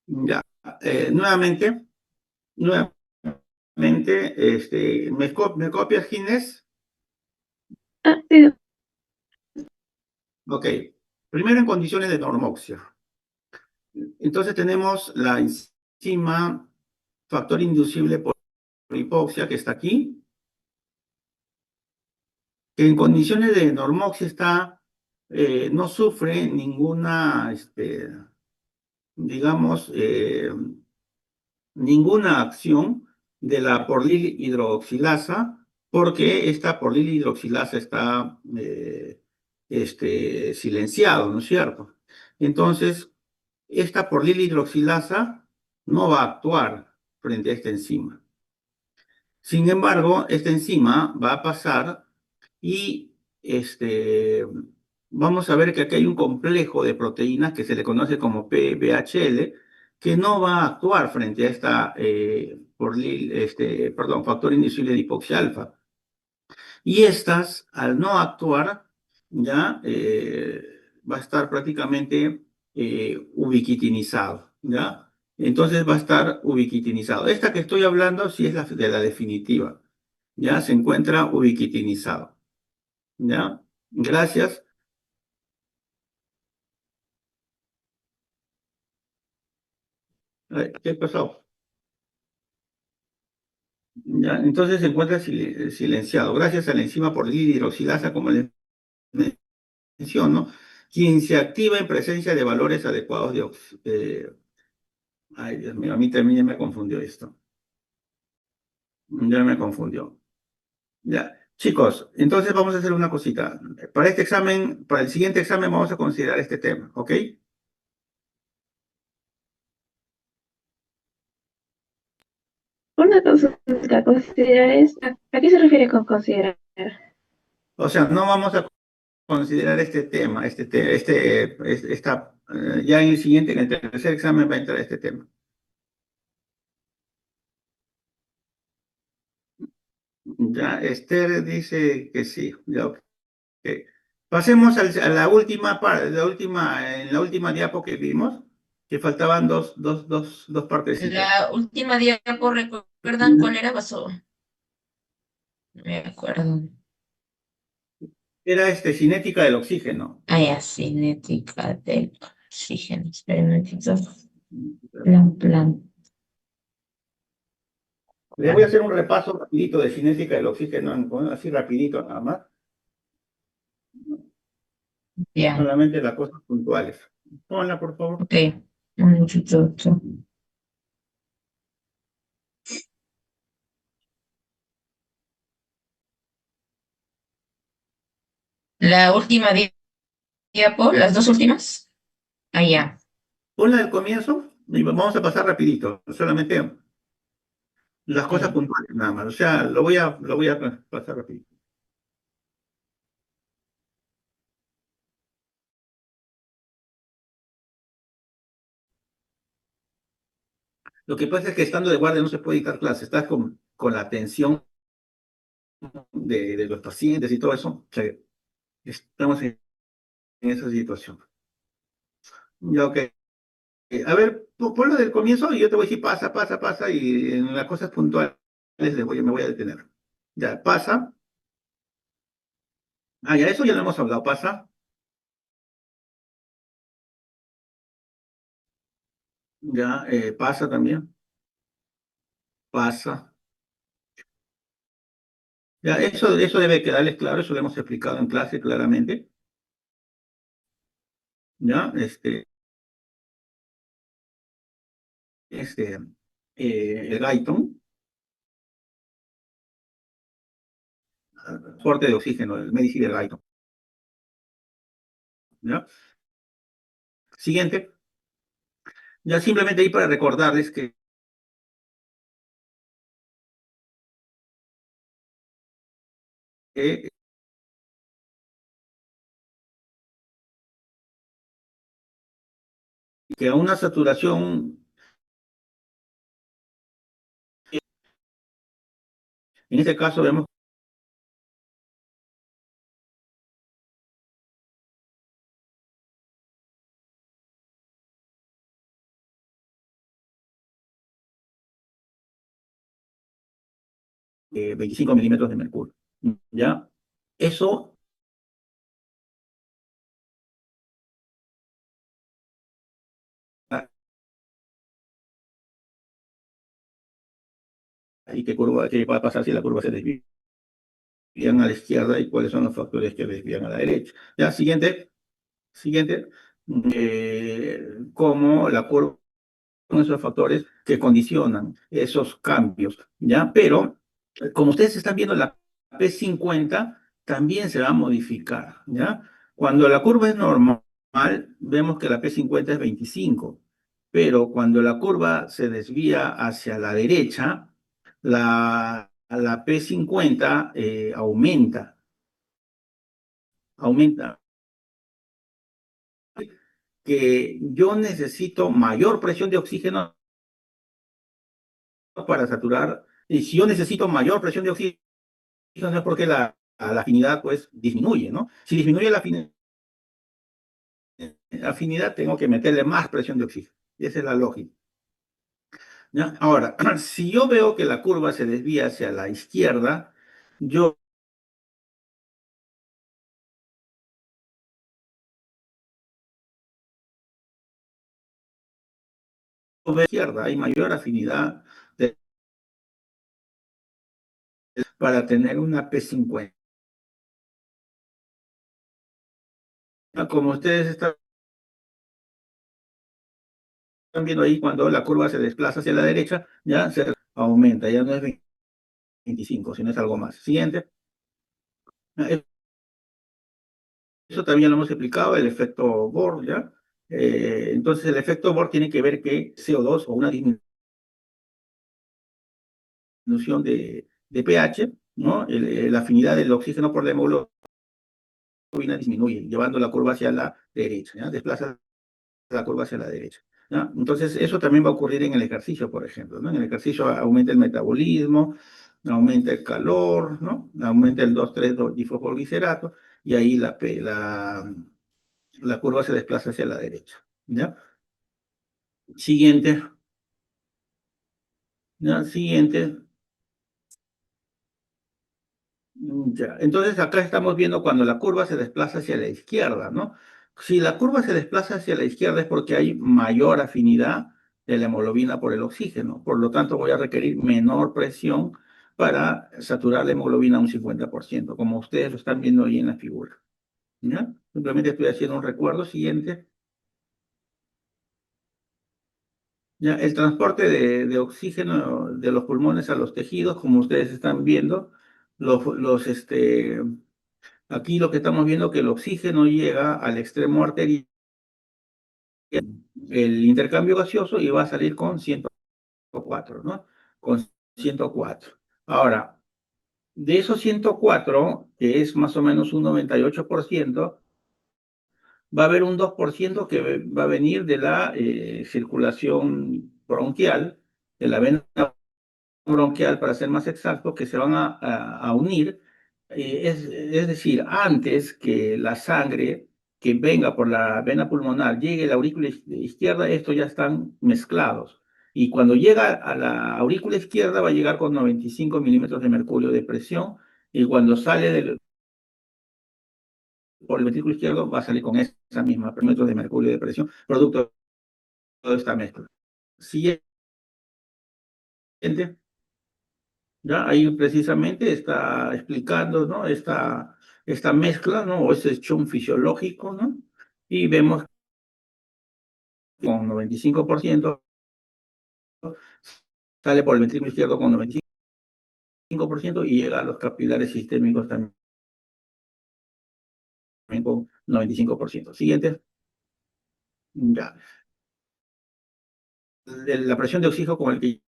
Ya, nuevamente, ¿me copias, Ginés? Ah, sí. Ok, primero en condiciones de normoxia. Entonces tenemos la enzima factor inducible por hipoxia que está aquí, que en condiciones de normoxia no sufre ninguna, digamos, ninguna acción de la porlil-hidroxilasa, porque esta porlil-hidroxilasa está silenciado, ¿no es cierto? Entonces, esta porlil-hidroxilasa no va a actuar frente a esta enzima. Sin embargo, esta enzima va a pasar y vamos a ver que aquí hay un complejo de proteínas que se le conoce como PBHL, que no va a actuar frente a esta factor indicible de hipoxia alfa. Y estas, al no actuar, ya va a estar prácticamente ubiquitinizado, ¿ya? Entonces va a estar ubiquitinizado. Esta que estoy hablando sí es la de la definitiva, ¿ya? Se encuentra ubiquitinizado, ¿ya? Gracias. ¿Qué pasó? ¿Ya? Entonces se encuentra silenciado. Gracias a la enzima por hidroxilasa, como les menciono, quien se activa en presencia de valores adecuados de ay, Dios mío, a mí también ya me confundió esto. Ya me confundió. Ya. Chicos, entonces vamos a hacer una cosita. Para este examen, para el siguiente examen vamos a considerar este tema, ¿ok? Una consulta, considerar es, ¿a qué se refiere con considerar? O sea, no vamos a considerar este tema, ya en el siguiente, en el tercer examen va a entrar este tema. Ya, Esther dice que sí. Ya, ok. Pasemos a la última parte, en la última diapo que vimos, que faltaban dos partecitas. La última diapo, ¿recuerdan cuál era? Pasó. No me acuerdo. Era cinética del oxígeno. Ah, ya, cinética del oxígeno. Esperen un momentito. Plan. Les voy a hacer un repaso rapidito de cinética del oxígeno, bueno, así rapidito nada más, Ya, solamente las cosas puntuales. Ponla, por favor. ok. Un momentito. La última diapo, las dos últimas. Ah, ya. Ponla del comienzo y vamos a pasar rapidito, solamente las cosas Ok. puntuales nada más. O sea, lo voy a pasar rapidito. Lo que pasa es que estando de guardia no se puede dictar clase, estás con la atención de los pacientes y todo eso. O sea, estamos en esa situación. Ya, ok. A ver, ponlo del comienzo y yo te voy a decir pasa, pasa, pasa y en las cosas puntuales me voy a detener. Ya, pasa. Ah, ya, eso ya lo hemos hablado. Pasa. Ya, pasa también. Pasa. Ya, eso debe quedarles claro, eso lo hemos explicado en clase claramente. Ya, este, el Guyton, transporte de oxígeno, el Medici del Guyton. ¿Ya? Siguiente. Ya simplemente ahí para recordarles que, que a una saturación, en este caso vemos 25 milímetros de mercurio. ¿Ya? Eso y qué va a pasar si la curva se desvían a la izquierda y cuáles son los factores que desvían a la derecha. Ya, siguiente, cómo la curva son esos factores que condicionan esos cambios, ¿ya? Pero, como ustedes están viendo, la P50 también se va a modificar, ¿ya? Cuando la curva es normal, vemos que la P50 es 25, pero cuando la curva se desvía hacia la derecha, la P50 aumenta, que yo necesito mayor presión de oxígeno para saturar, y si yo necesito mayor presión de oxígeno, es porque la afinidad pues disminuye, ¿no? Si disminuye la afinidad, tengo que meterle más presión de oxígeno. Y esa es la lógica. ¿Ya? Ahora, si yo veo que la curva se desvía hacia la izquierda, yo veo izquierda, hay mayor afinidad para tener una P50. Como ustedes están viendo ahí, cuando la curva se desplaza hacia la derecha, ya se aumenta, ya no es 25, sino es algo más. Siguiente. Eso también lo hemos explicado, el efecto Bohr, ¿ya? Entonces, el efecto Bohr tiene que ver que CO2 o una disminución de pH, ¿no? La afinidad del oxígeno por la hemoglobina disminuye, llevando la curva hacia la derecha, ¿ya? Desplaza la curva hacia la derecha, ¿ya? Entonces, eso también va a ocurrir en el ejercicio, por ejemplo, ¿no? En el ejercicio aumenta el metabolismo, aumenta el calor, ¿no? Aumenta el 2,3-difosfoglicerato y ahí la curva se desplaza hacia la derecha, ¿ya? Siguiente, ¿ya? Siguiente. Ya. Entonces acá estamos viendo cuando la curva se desplaza hacia la izquierda, ¿no? Si la curva se desplaza hacia la izquierda es porque hay mayor afinidad de la hemoglobina por el oxígeno. Por lo tanto, voy a requerir menor presión para saturar la hemoglobina a un 50%, como ustedes lo están viendo ahí en la figura, ¿ya? Simplemente estoy haciendo un recuerdo. Siguiente. Ya, el transporte de oxígeno de los pulmones a los tejidos, como ustedes están viendo, aquí lo que estamos viendo es que el oxígeno llega al extremo arterial, el intercambio gaseoso y va a salir con 104, ¿no? Con 104. Ahora, de esos 104, que es más o menos un 98%, va a haber un 2% que va a venir de la circulación bronquial, de la vena bronquial, para ser más exacto, que se van a unir. Es decir, antes que la sangre que venga por la vena pulmonar llegue a la aurícula izquierda, estos ya están mezclados. Y cuando llega a la aurícula izquierda va a llegar con 95 milímetros de mercurio de presión, y cuando sale por el ventrículo izquierdo va a salir con esa misma milímetros de mercurio de presión, producto de toda esta mezcla. Siguiente. ¿Ya? Ahí precisamente está explicando, ¿no? Esta mezcla, ¿no? O ese shock fisiológico, ¿no? Y vemos que con 95% sale por el ventrículo izquierdo con 95% y llega a los capilares sistémicos también con 95%. Siguiente. Ya. La presión de oxígeno con el que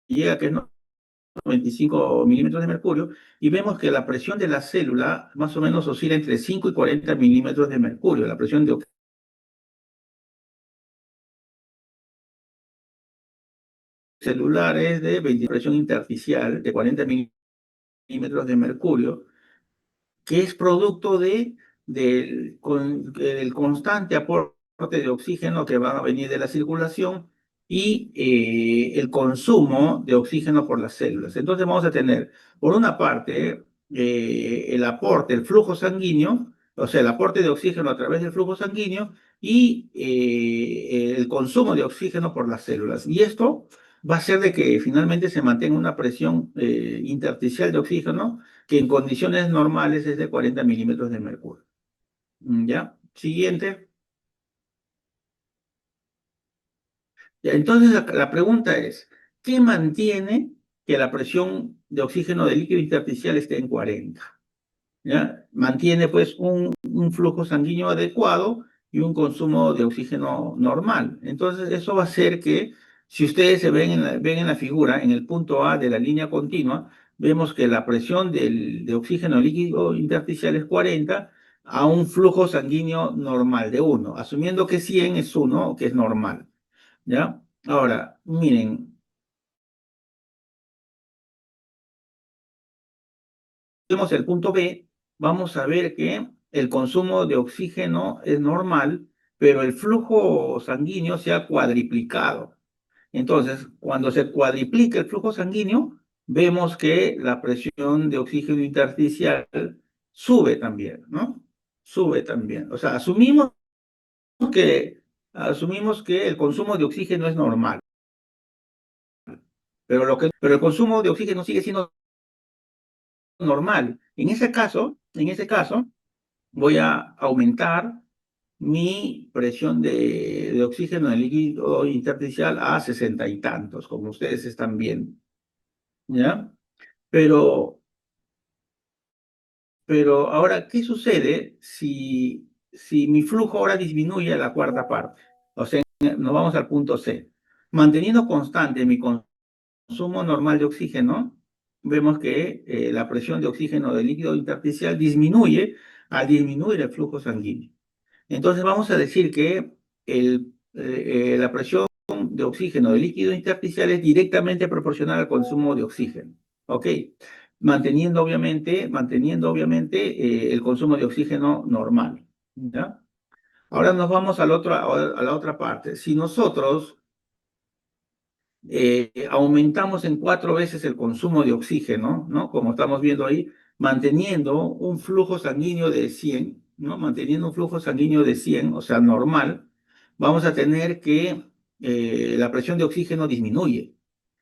llega, que es 95 milímetros de mercurio, y vemos que la presión de la célula más o menos oscila entre 5 y 40 milímetros de mercurio. La presión de celulares de 20 presión intersticial de 40 milímetros de mercurio, que es producto del constante aporte de oxígeno que va a venir de la circulación y el consumo de oxígeno por las células. Entonces vamos a tener, por una parte, el aporte, el flujo sanguíneo, o sea, el aporte de oxígeno a través del flujo sanguíneo y el consumo de oxígeno por las células. Y esto va a hacer de que finalmente se mantenga una presión intersticial de oxígeno que en condiciones normales es de 40 milímetros de mercurio. ¿Ya? Siguiente. Ya, entonces la pregunta es, ¿qué mantiene que la presión de oxígeno del líquido intersticial esté en 40? ¿Ya? Mantiene pues un flujo sanguíneo adecuado y un consumo de oxígeno normal. Entonces eso va a hacer que, si ustedes se ven en la figura, en el punto A de la línea continua, vemos que la presión de oxígeno líquido intersticial es 40 a un flujo sanguíneo normal de 1, asumiendo que 100 es 1, que es normal. ¿Ya? Ahora, miren, vemos el punto B, vamos a ver que el consumo de oxígeno es normal, pero el flujo sanguíneo se ha cuadriplicado. Entonces, cuando se cuadriplica el flujo sanguíneo, vemos que la presión de oxígeno intersticial sube también, ¿no? Sube también. O sea, que, asumimos que el consumo de oxígeno es normal, pero el consumo de oxígeno sigue siendo normal. En ese caso, voy a aumentar mi presión de oxígeno en el líquido intersticial a 60 y tantos, como ustedes están viendo, ¿ya? Pero, pero ahora, ¿qué sucede si mi flujo ahora disminuye a la cuarta parte? O sea, nos vamos al punto C. Manteniendo constante mi consumo normal de oxígeno, vemos que la presión de oxígeno del líquido intersticial disminuye al disminuir el flujo sanguíneo. Entonces vamos a decir que la presión de oxígeno del líquido intersticial es directamente proporcional al consumo de oxígeno. ¿Ok? Manteniendo obviamente el consumo de oxígeno normal. ¿Ya? Ahora nos vamos a la otra parte. Si nosotros aumentamos en 4 veces el consumo de oxígeno, ¿no? Como estamos viendo ahí, manteniendo un flujo sanguíneo de 100, ¿no? Manteniendo un flujo sanguíneo de 100, o sea, normal, vamos a tener que la presión de oxígeno disminuye.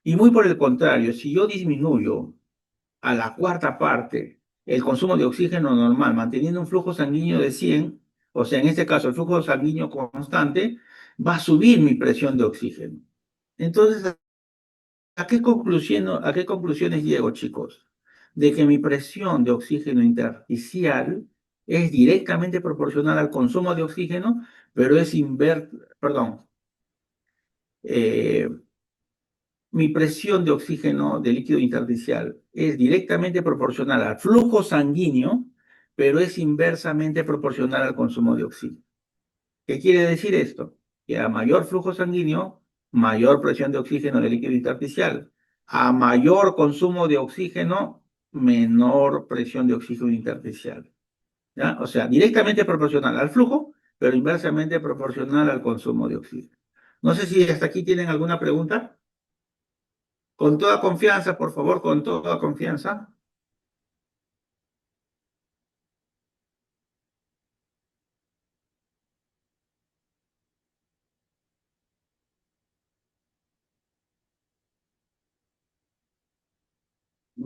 Y muy por el contrario, si yo disminuyo a la cuarta parte el consumo de oxígeno normal, manteniendo un flujo sanguíneo de 100, o sea, en este caso el flujo sanguíneo constante, va a subir mi presión de oxígeno. Entonces, a qué conclusiones llego, chicos? De que mi presión de oxígeno intersticial es directamente proporcional al consumo de oxígeno, pero perdón, eh, mi presión de oxígeno de líquido intersticial es directamente proporcional al flujo sanguíneo, pero es inversamente proporcional al consumo de oxígeno. ¿Qué quiere decir esto? Que a mayor flujo sanguíneo, mayor presión de oxígeno del líquido intersticial. A mayor consumo de oxígeno, menor presión de oxígeno intersticial. ¿Ya? O sea, directamente proporcional al flujo, pero inversamente proporcional al consumo de oxígeno. No sé si hasta aquí tienen alguna pregunta. Con toda confianza, por favor, con toda confianza.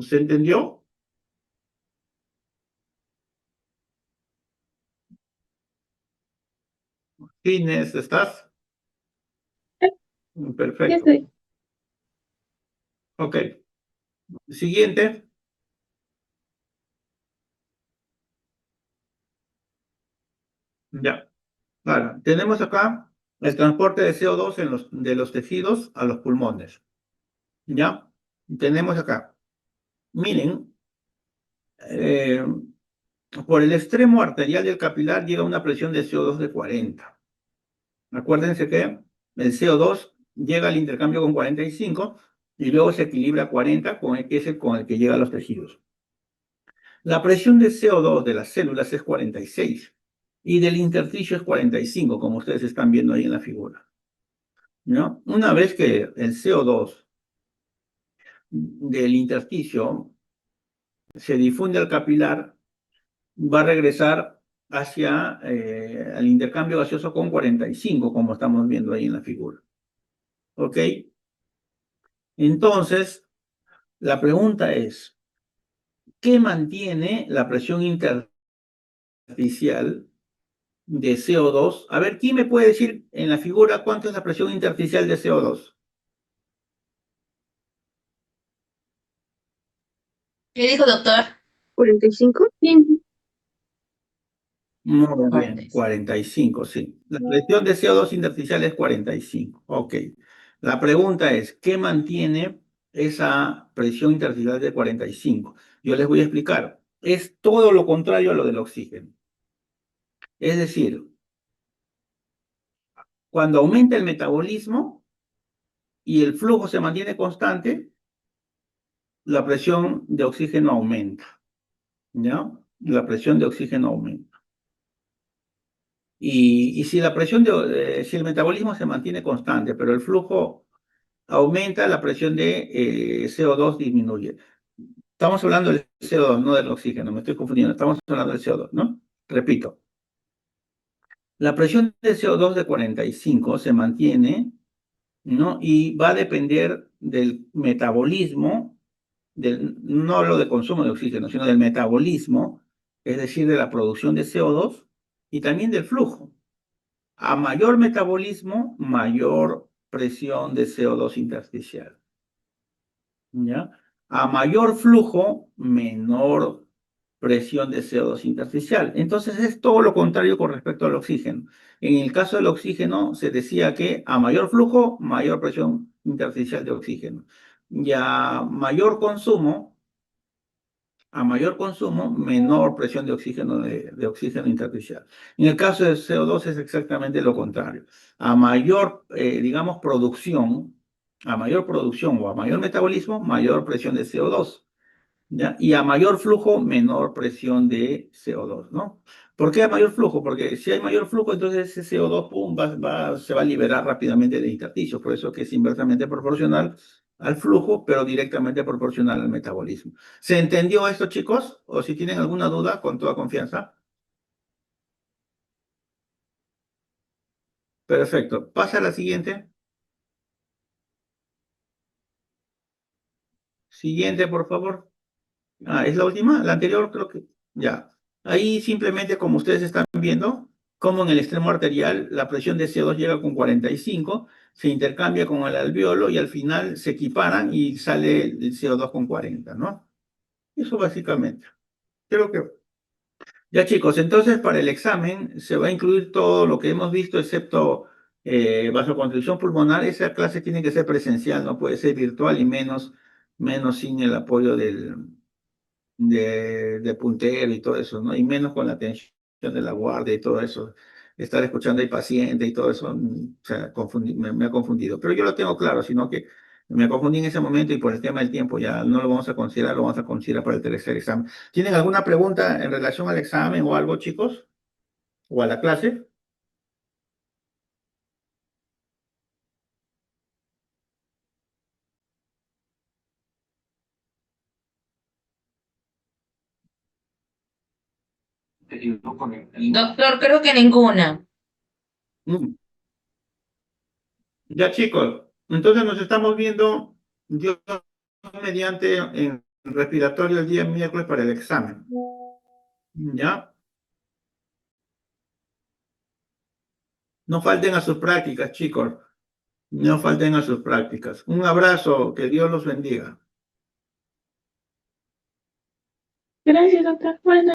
¿Se entendió? Inés, ¿estás? Ya Perfecto. estoy. Ok. Siguiente. Ya. Vale. Tenemos acá el transporte de CO2 de los tejidos a los pulmones. ¿Ya? Tenemos acá. Miren, eh, por el extremo arterial del capilar llega una presión de CO2 de 40. Acuérdense que el CO2 llega al intercambio con 45 y luego se equilibra a 40 que es el con el que llega a los tejidos. La presión de CO2 de las células es 46 y del intersticio es 45, como ustedes están viendo ahí en la figura. ¿no? Una vez que el CO2 del intersticio se difunde al capilar, va a regresar hacia el intercambio gaseoso con 45, como estamos viendo ahí en la figura. ¿Ok? Entonces, la pregunta es, ¿qué mantiene la presión intersticial de CO2? A ver, ¿quién me puede decir en la figura cuánto es la presión intersticial de CO2? ¿Qué dijo, doctor? 45. Sí. Muy bien, 45. 45, sí. La presión de CO2 intersticial es 45. Ok. La pregunta es, ¿qué mantiene esa presión intersticial de 45? Yo les voy a explicar. Es todo lo contrario a lo del oxígeno. Es decir, cuando aumenta el metabolismo y el flujo se mantiene constante, la presión de oxígeno aumenta, ¿ya? La presión de oxígeno aumenta. Y si la presión si el metabolismo se mantiene constante, pero el flujo aumenta, la presión de CO2 disminuye. Estamos hablando del CO2, no del oxígeno, me estoy confundiendo. Estamos hablando del CO2, ¿no? Repito, la presión de CO2 de 45 se mantiene, ¿no? Y va a depender del metabolismo, no lo de consumo de oxígeno, sino del metabolismo, es decir, de la producción de CO2 y también del flujo. A mayor metabolismo, mayor presión de CO2 intersticial. ¿Ya? A mayor flujo, menor presión de CO2 intersticial. Entonces es todo lo contrario con respecto al oxígeno. En el caso del oxígeno se decía que a mayor flujo, mayor presión intersticial de oxígeno. Y a mayor consumo, menor presión de oxígeno intersticial. En el caso del CO2 es exactamente lo contrario. A mayor, digamos, producción o a mayor metabolismo, mayor presión de CO2. ¿Ya? Y a mayor flujo, menor presión de CO2, ¿no? ¿Por qué a mayor flujo? Porque si hay mayor flujo, entonces ese CO2 pum, se va a liberar rápidamente de intersticios, por eso que es inversamente proporcional al flujo, pero directamente proporcional al metabolismo. ¿Se entendió esto, chicos? O si tienen alguna duda, con toda confianza. Perfecto. Pasa a la siguiente. Siguiente, por favor. Ah, ¿es la última? La anterior creo que ya. Ahí simplemente como ustedes están viendo, como en el extremo arterial la presión de CO2 llega con 45, se intercambia con el alveolo y al final se equiparan y sale el CO2 con 40, ¿no? Eso básicamente. Creo que... Ya chicos, entonces para el examen se va a incluir todo lo que hemos visto excepto vasoconstricción pulmonar. Esa clase tiene que ser presencial, no puede ser virtual y menos sin el apoyo de puntero y todo eso, ¿no? Y menos con la atención de la guardia y todo eso. Estar escuchando al paciente y todo eso, o sea, me ha confundido. Pero yo lo tengo claro, sino que me confundí en ese momento y por el tema del tiempo ya no lo vamos a considerar, lo vamos a considerar para el tercer examen. ¿Tienen alguna pregunta en relación al examen o algo, chicos? ¿O a la clase? Doctor, creo que ninguna. Mm. Ya, chicos, entonces nos estamos viendo Dios mediante en respiratorio el día miércoles para el examen. ¿Ya? No falten a sus prácticas, chicos. No falten a sus prácticas. Un abrazo, que Dios los bendiga. Gracias, doctor. Buenas noches.